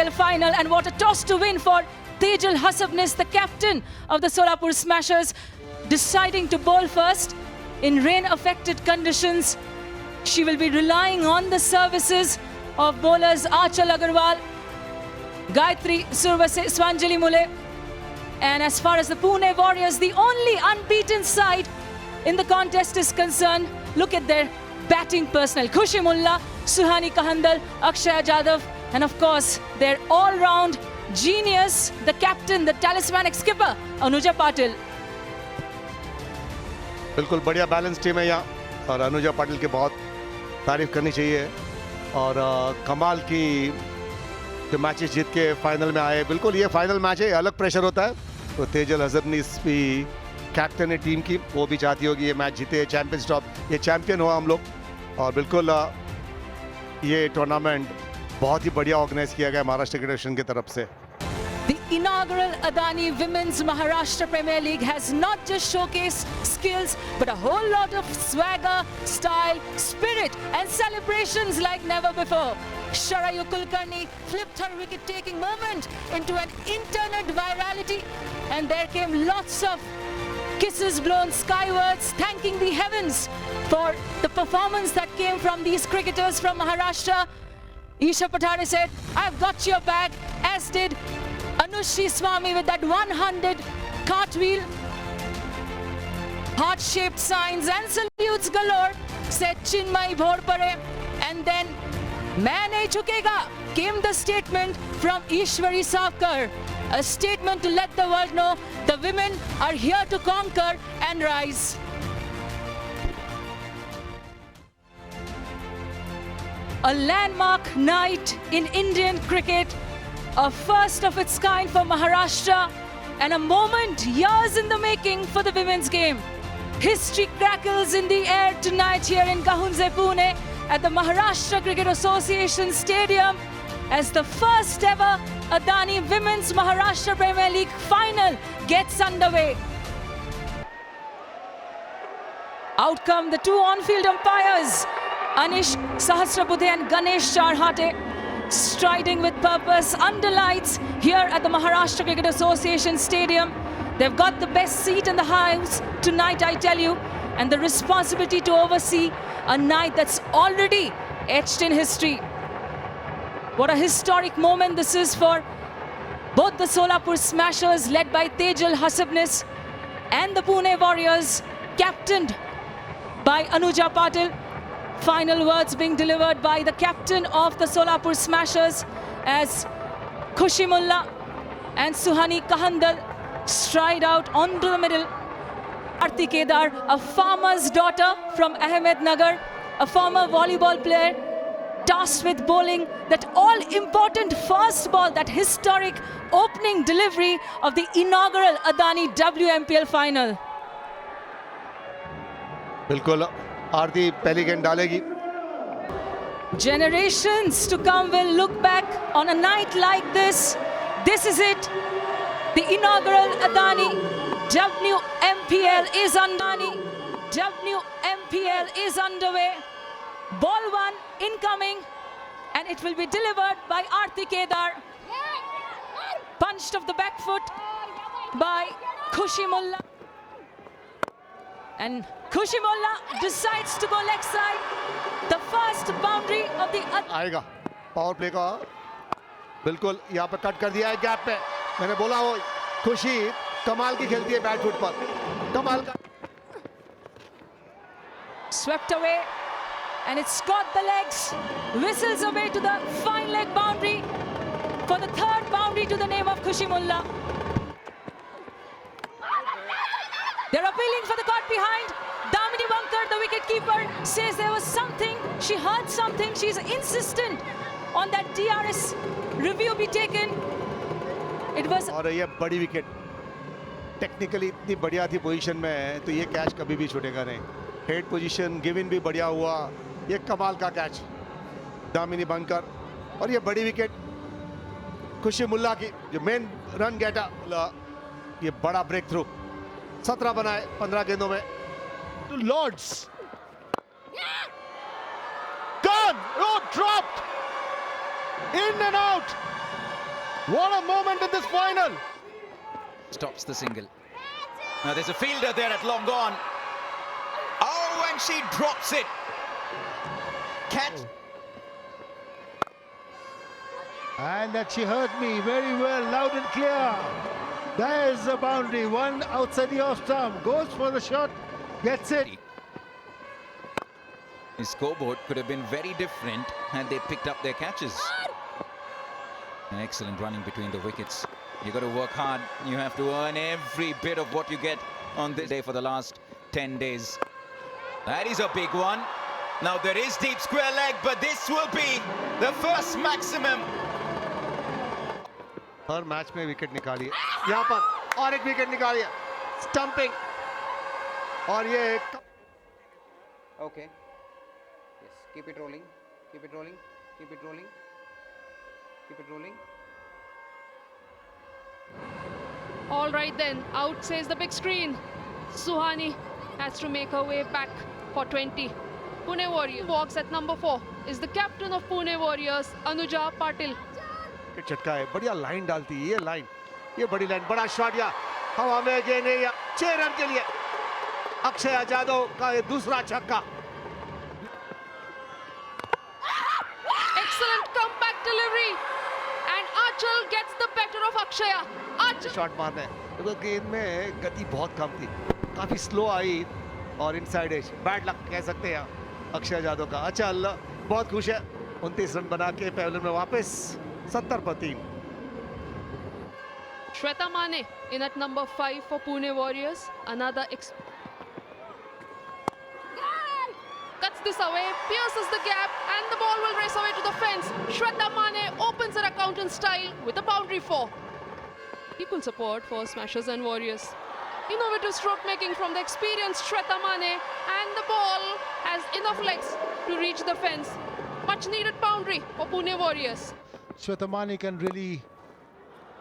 WMPL final, and what a toss to win for Tejal Hasabnis, the captain of the Solapur Smashers, deciding to bowl first in rain-affected conditions. She will be relying on the services of bowlers Achal Agarwal, Gayatri Survase, Swanjali Mule. And as far as the Pune Warriors, the only unbeaten side in the contest is concerned, look at their batting personnel. Khushi Mulla, Suhani Kahandal, Akshaya Jadhav, and of course, their all-round genius, the captain, the talismanic skipper, Anuja Patil. बिल्कुल बढ़िया balance team है यहाँ, और अनुजा पाटिल की बहुत तारीफ करनी चाहिए। और कमाल की जो मैचेस जीत के फाइनल में आए, बिल्कुल ये फाइनल मैच है, अलग प्रेशर होता है। तो तेजल हसबनीस भी कैप्टन है टीम की, वो भी चाहती होगी ये मैच जीते, चैंपियंस ट्रॉफी, ये चैंपियन हुआ हम लोग। और बिल्कुल ये टूर्नामेंट बहुत ही बढ़िया ऑर्गेनाइज किया गया महाराष्ट्र क्रिकेट की तरफ से। The inaugural Adani Women's Maharashtra Premier League has not just showcased skills, but a whole lot of swagger, style, spirit, and celebrations like never before. Sharayu Kulkarni flipped her wicket-taking moment into an internet virality, and there came lots of kisses blown skywards, thanking the heavens for the performance that came from these cricketers from Maharashtra. Isha Pathare said, "I've got your back," as did Anushri Swami with that 100 cartwheel. Heart-shaped signs and salutes galore, said Chinmay Bhorpare. And then, "Main nahi chukega," came the statement from Ishwari Savkar. A statement to let the world know the women are here to conquer and rise. A landmark night in Indian cricket, a first of its kind for Maharashtra, and a moment years in the making for the women's game. History crackles in the air tonight here in Kahunze, Pune at the Maharashtra Cricket Association Stadium as the first ever Adani Women's Maharashtra Premier League final gets underway. Out come the two on-field umpires, Anish Sahasrabudhe and Ganesh Charhate, striding with purpose under lights here at the Maharashtra Cricket Association Stadium. They've got the best seat in the house tonight, I tell you, and the responsibility to oversee a night that's already etched in history. What a historic moment this is for both the Solapur Smashers, led by Tejal Hasabnis, and the Pune Warriors, captained by Anuja Patil. Final words being delivered by the captain of the Solapur Smashers as Khushi Mulla and Suhani Kahandal stride out onto the middle. Aarti Kedar, a farmer's daughter from Ahmednagar, a former volleyball player, tasked with bowling that all-important first ball, that historic opening delivery of the inaugural Adani WMPL final. बिल्कुल आरती पहली गेंद डालेगी। Generations to come will look back on a night like this. This is it. The inaugural Adani WMPL is underway. WMPL is underway. Ball one incoming, and it will be delivered by Aarti Kedar. Punched off the back foot by Khushi Mulla. And Khushi Mulla decides to go leg side. The first boundary of the... आएगा power play का, बिल्कुल यहाँ पे cut कर दिया है gap पे। मैंने बोला वो खुशी कमाल की खेलती है बैट फुट पर, कमाल का। Swept away, and it's got the legs. Whistles away to the fine leg boundary for the third boundary to the name of Khushi Mulla. They're appealing for the caught behind. Damini Bankar, the wicketkeeper, says there was something. She heard something. She's insistent on that DRS review be taken. It was... और ये बड़ी wicket technically इतनी बढ़िया थी position में, तो ये catch कभी भी छूटेगा नहीं। हेड पोजीशन गिवन भी बढ़िया हुआ, ये कमाल का कैच दामिनी बंकर, और ये बड़ी विकेट खुशी मुल्ला की जो मेन रन गेटा, ये बड़ा ब्रेक थ्रू। 17 बनाए 15 गेंदों में। To Lords. Gone! Oh, dropped! In and out! What a moment in this final! Stops the single. Now there's a fielder there at long on. Oh, and she drops it. Catch. And that she heard me very well, loud and clear. There's the boundary, one outside the off stump, goes for the shot, gets it. His scoreboard could have been very different had they picked up their catches. An excellent running between the wickets. You got to work hard. You have to earn every bit of what you get on this day for the last 10 days. That is a big one. Now there is deep square leg, but this will be the first maximum. Her match में wicket निकाली है यहाँ पर और एक wicket निकाली है stumping और ये Okay. Yes. Keep it rolling. Keep it rolling. Keep it rolling. Keep it rolling. All right then, out says the big screen. Suhani has to make her way back for 20. Pune Warriors walks at number 4 is the captain of Pune Warriors, Anuja Patil. चटका है बढ़िया line डालती है ये बड़ी line बड़ा shot या हवा में गेंद है 6 रन के लिए अक्षय जादव का ये दूसरा छक्का Excellent comeback delivery and Achal gets the better of Akshaya. Achal shot मारना है क्योंकि गेंद में गति बहुत कम थी काफी स्लो आई और इनसाइड एज बैड लक कह सकते हैं अक्षय जादव का अच्छा अल्लाह बहुत खुश है 29 रन बना के पेवलियन में वापस 70 पर 3 Shweta Mane in at number 5 for Pune Warriors. Another cuts this away, pierces the gap, and the ball will race away to the fence. Shweta Mane opens her account in style with a boundary 4. Equal support for Smashers and Warriors. Innovative stroke making from the experienced Shweta Mane, and the ball has enough legs to reach the fence. Much needed boundary for Pune Warriors. Shweta Mane can really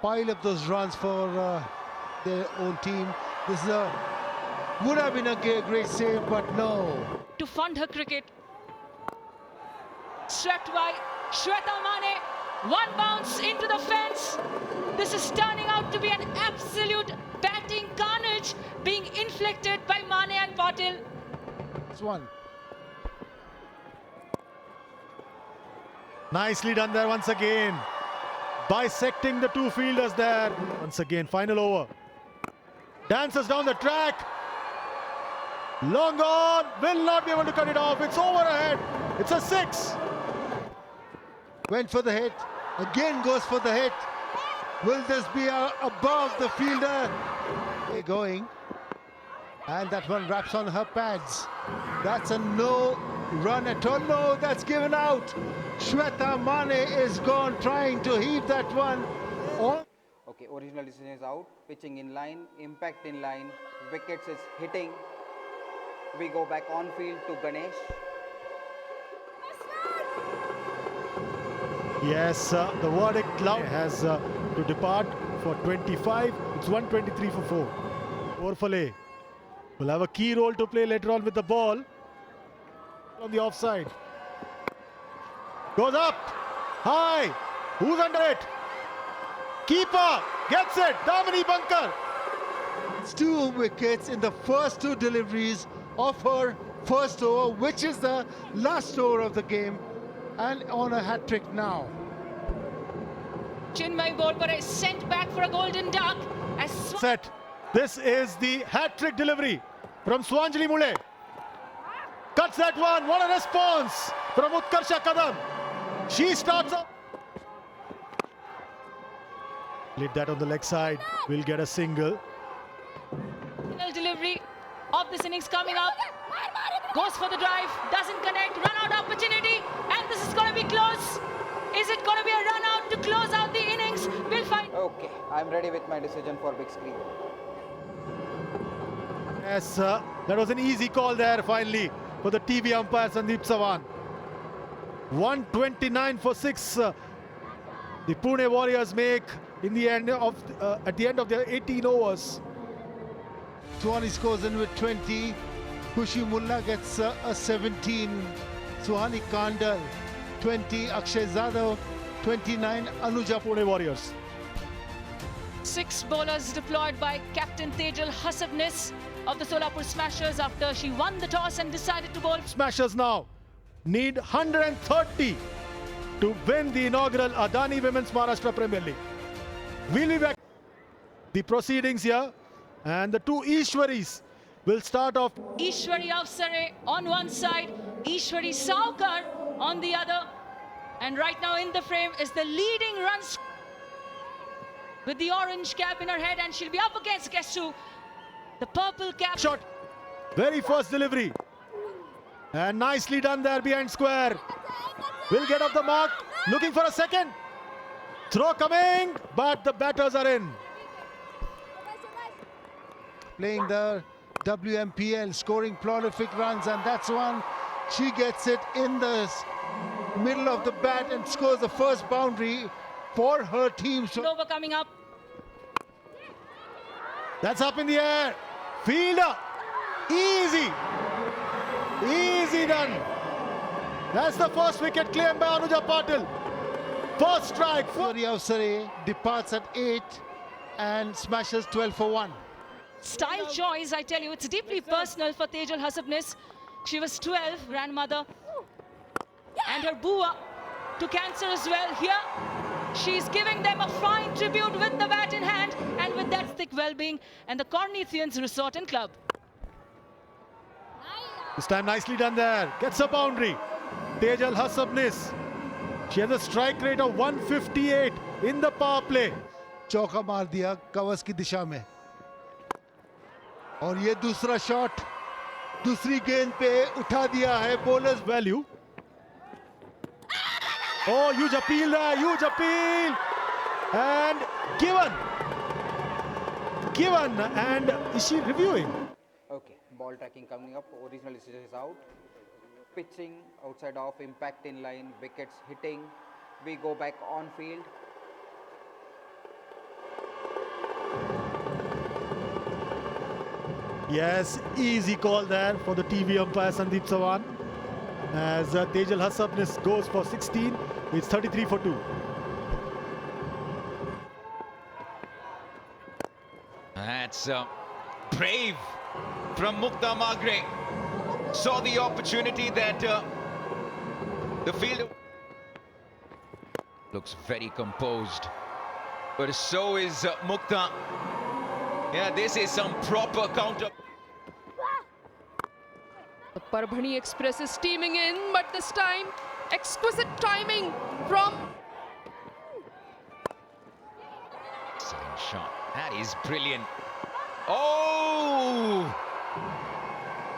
pile up those runs for their own team. This is would have been a great save, but no. To fund her cricket. Swept by Shweta Mane. One bounce into the fence. This is turning out to be an absolute batting carnage being inflicted by Mane and Patil. This one. Nicely done there once again. Bisecting the two fielders there. Once again, final over. Dances down the track. Long on. Will not be able to cut it off. It's over ahead. It's a 6. Went for the hit. Again goes for the hit. Will this be above the fielder? They're going. And that one wraps on her pads. That's a no run at all. No, that's given out. Shweta Mane is gone trying to heave that one. Okay, original decision is out. Pitching in line, impact in line, wickets is hitting. We go back on field to Ganesh. Yes, the verdict cloud has to depart for 25. It's 123 for 4. Orfale will have a key role to play later on with the ball. On the offside. Goes up. High. Who's under it? Keeper gets it. Damini Bankar. It's 2 wickets in the first 2 deliveries of her first over, which is the last over of the game, and on a hat-trick now. Chinmay Borpare is sent back for a golden duck. As Set. This is the hat-trick delivery from Swanjali Mule. Cuts that one. What a response from Utkarsha Kadam. She starts up. Lead that on the leg side. Will get a single. final delivery of this innings coming up. Goes for the drive, doesn't connect, run out opportunity, and this is going to be close. Is it going to be a run out to close out the innings? We'll find. Okay, I'm ready with my decision for big screen. Yes, that was an easy call there finally for the TV umpire Sandeep Sawan. 129 for 6. The Pune Warriors make in the end of at the end of their 18 overs. Suhani scores in with 20. Khushi Mulla gets a 17. Suhani Kandal 20. Akshay Jadhav 29. Anuja. Pune Warriors. 6 bowlers deployed by Captain Tejal Hasabnis of the Solapur Smashers after she won the toss and decided to bowl. Smashers now need 130 to win the inaugural Adani Women's Maharashtra Premier League. We'll be back. The proceedings here, and the two Ishwaris will start off. Ishwari Avsare on one side, Ishwari Saukar on the other. And right now in the frame is the leading runs with the orange cap in her head, and she'll be up against Kesu, the purple cap. Shot, very first delivery, and nicely done there behind square. Will get off the mark, looking for a second. Throw coming, but the batters are in. Playing the WMPL, scoring prolific runs, and that's one. She gets it in the middle of the bat and scores the first boundary for her team. So Over coming up. That's up in the air. Fielder, easy, easy done. That's the first wicket claimed by Anuja Patil. First strike. Ishwari Avsare departs at 8 and smashes 12 for 1. Style choice, I tell you, it's deeply personal for Tejal Hasabnis. She was 12, grandmother, and her bua to cancer as well. Here, she's giving them a fine tribute with the bat in hand and with that thick well-being and the Cornethians Resort and Club. This time nicely done there. Gets a boundary. Tejal Hasabnis. She has a strike rate of 158 in the power play. चौका मार दिया covers की दिशा में, और ये दूसरा shot दूसरी गेंद पे उठा दिया है bowlers. Value. Oh, huge appeal there, huge appeal. And given. And is she reviewing? Okay, ball tracking coming up. Original decision is out. Pitching outside off, impact in line, wickets hitting. We go back on field. Yes, easy call there for the TV umpire Sandeep Sawan. As Tejal Hasabnis goes for 16, it's 33 for 2. That's brave from Mukta Magre. Saw the opportunity that the fielder looks very composed, but so is Mukta. Yeah, this is some proper counter. The Parbhani Express is steaming in, but this time exquisite timing from... Excellent shot. That is brilliant. Oh!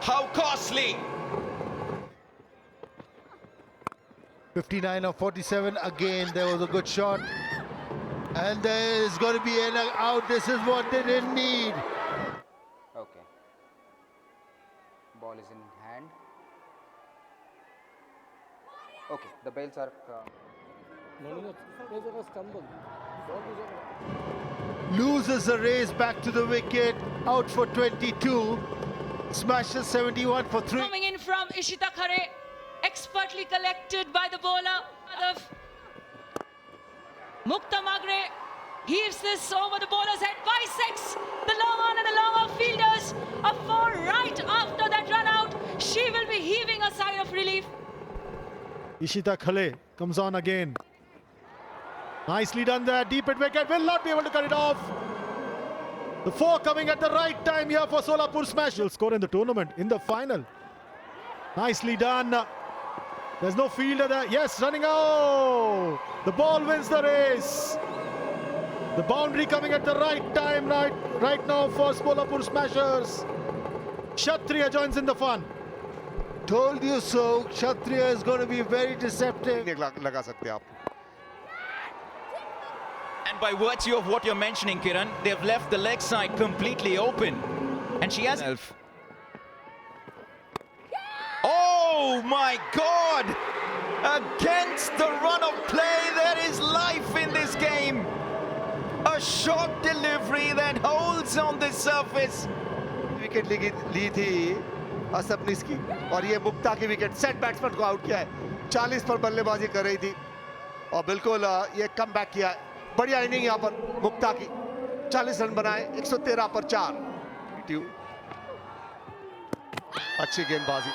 How costly! 59 of 47. Again, there was a good shot. And there is going to be an out. This is what they didn't need. Okay. Ball is in hand. Okay, the bails are... Loses the race back to the wicket. Out for 22. Smashes 71 for 3. Coming in from Ishita Khare, expertly collected by the bowler of Mukta Magre. Heaves this over the bowler's head, bisects the long on and the long off fielders. A 4 right after that run out. She will be heaving a sigh of relief. Ishita Khale comes on again. Nicely done there. Deep at wicket. Will not be able to cut it off. The 4 coming at the right time here for Solapur Smash. Will score in the tournament in the final. Nicely done. There's no fielder there. Yes, running out. The ball wins the race. The boundary coming at the right time right now for Solapur Smashers. Kshatriya joins in the fun. Told you so. Kshatriya is going to be very deceptive. लगा सकते हैं आप. And by virtue of what you're mentioning, Kiran, they've left the leg side completely open. And she has... Oh my God! Against the run of play, there is life in this game. A short delivery that holds on the surface. Wicket ली थी असपनिस की, और ये मुक्ता की wicket set batsman को out किया है. 40 पर बल्लेबाजी कर रही थी और बिल्कुल ये कम बैक किया है. बढ़िया इनिंग यहाँ पर मुक्ता की. 40 रन बनाए, 113 पर 4। अच्छी गेंदबाजी,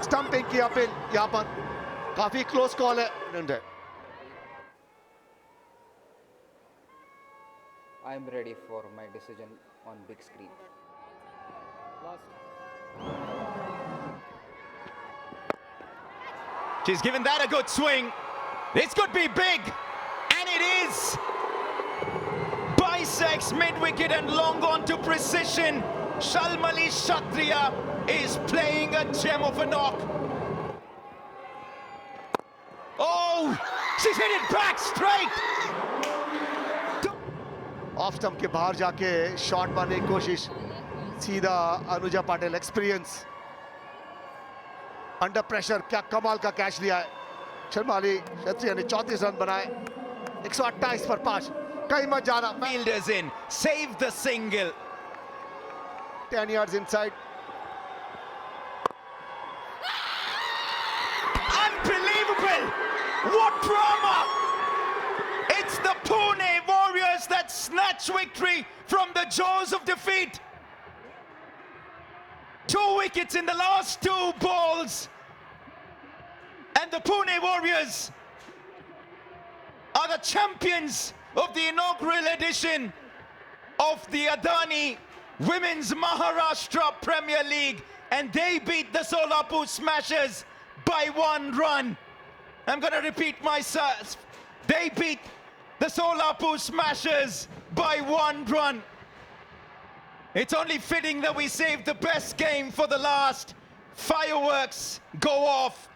स्टंपिंग की अपील यहाँ पर, काफी क्लोज कॉल है। I am ready for my decision on big screen. She's given that a good swing. This could be big, and it is. Bisects mid-wicket and long on to precision. Shalmali Kshatriya is playing a gem of a knock. Oh, she's hit it back straight. Off stump के बाहर जाके shot मारने की कोशिश, सीधा Anuja Patil, experience under pressure, क्या कमाल का कैच लिया है। शर्माली क्षत्रिय ने 34 रन बनाए, 128 पर 5। कहीं मत जाना, Fielders in, save the single. 10 yards inside. Unbelievable! What drama! It's the Pune Warriors that snatch victory from the jaws of defeat. 2 wickets in the last 2 balls. And the Pune Warriors are the champions of the inaugural edition of the Adani Women's Maharashtra Premier League. And they beat the Solapur Smashers by 1 run. I'm going to repeat myself. They beat the Solapur Smashers by 1 run. It's only fitting that we saved the best game for the last. Fireworks go off.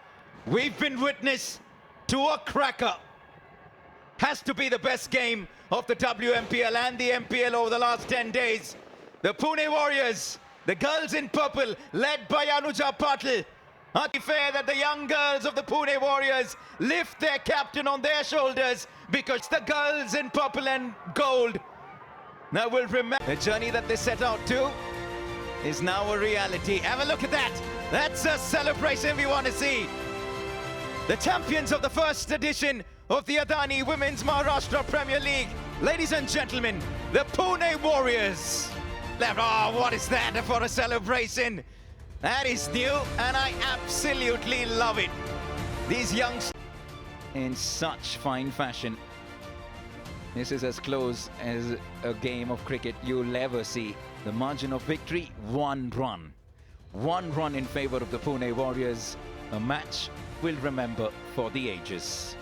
We've been witness to a cracker. Has to be the best game of the WMPL and the MPL over the last 10 days. The Pune Warriors, the girls in purple, led by Anuja Patil. Not fair that the young girls of the Pune Warriors lift their captain on their shoulders, because the girls in purple and gold now will remember the journey that they set out to is now a reality. Have a look at that. That's a celebration we want to see. The champions of the first edition of the Adani Women's Maharashtra Premier League. Ladies and gentlemen, the Pune Warriors. Oh, what is that for a celebration? That is new, and I absolutely love it. These youngsters in such fine fashion. This is as close as a game of cricket you'll ever see. The margin of victory, 1 run. 1 run in favor of the Pune Warriors. A match we'll remember for the ages.